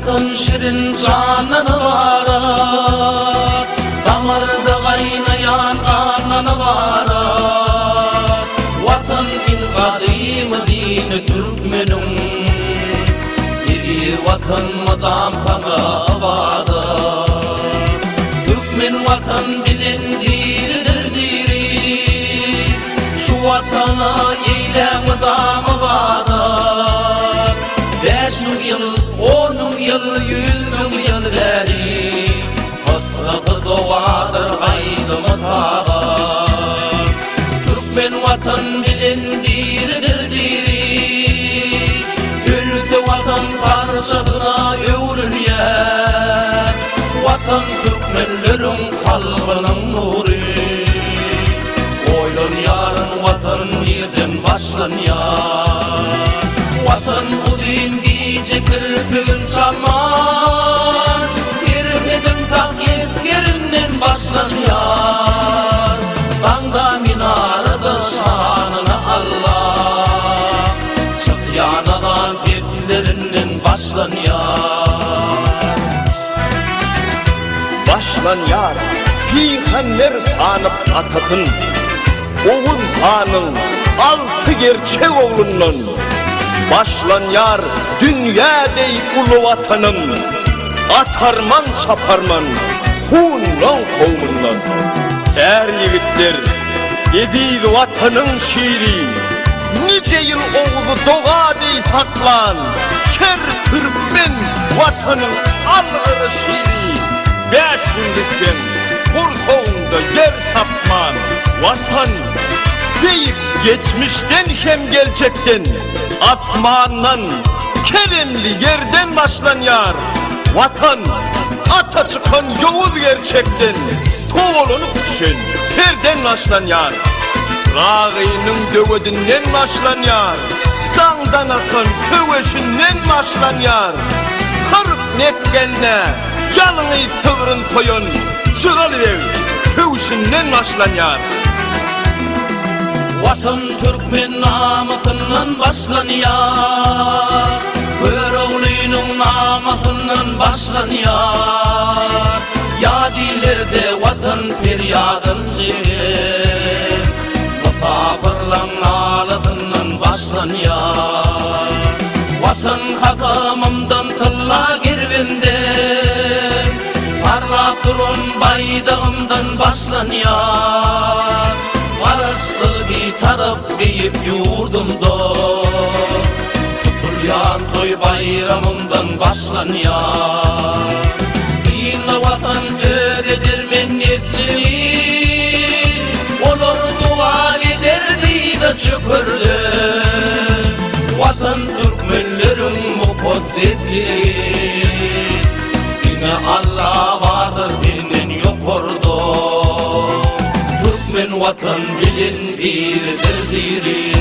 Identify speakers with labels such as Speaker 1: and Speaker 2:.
Speaker 1: vatan şirin cananı varat, damarda kaynayan kananı varat. Vatan din kadimi dini Türkmenun, diri vatan madam sana vadat. Türkmen vatan bilindirdir diri, şu vatana eylem damı vadat. 5 yıl, 10 yıl, 100 yıl beri hasrı doğadır aydımı tabat. Türkmen vatan bilindirdir diri, ülke vatan karşısına övrülyer. Vatan Türkmenlerin kalbinin nuru, oylun yarın vatan nereden başlanıyor. Vatan bu din giyecek kirpigin çalman, kirpigin takip yerinden başlanıyor. Dağda minarada şanını Allah, sıtyanadan keflerinden başlanıyor.
Speaker 2: Başlanıyor peygamber sanıp atatın, Oğuz Han'ın 6 gerçek oğlundan. Başlanıyor dünya deyip ulu vatanım, atarman çaparman hunlan kovmundan. Er yigitler ediydi vatanın şiiri, nice yıl Oğuz'u doğa deyip saklan. Şer Türkmen vatanın algırı şiiri, 5 günlükten kurtuğunda yer tapman. Vatan deyip geçmişten hem gelecekten, atmandan keremli yerden başlanıyor. Vatan ata çıkan Yavuz gerçekten, toğulunup düşen terden başlanıyor. Rağının dövedinden başlanıyor, dağdan akan köveşinden başlanıyor. Kırık nepkenle yalını tığırın koyun, çıgalıver köveşinden başlanıyor.
Speaker 1: Vatan Türkmen namusından başlanıyor, Köroğlu'nun namusından başlanıyor. Yadilerde vatan feryadın şiir, musafirlan ağlasından başlanıyor. Vatan kazamımdan tılla girvimden, parlak durun baydağımdan başlanıyor. Varaslı bir taraf deyip yurdumda, tutulyan toy bayramımdan başlanıyor. Dinle vatan öğretir minnetli, olur dua ederdi de şükürlü. Vatan Türkmenlerin mukaddetli, yine Allah vardır birinin yok orada. Türkmen vatan bilindirdir diri.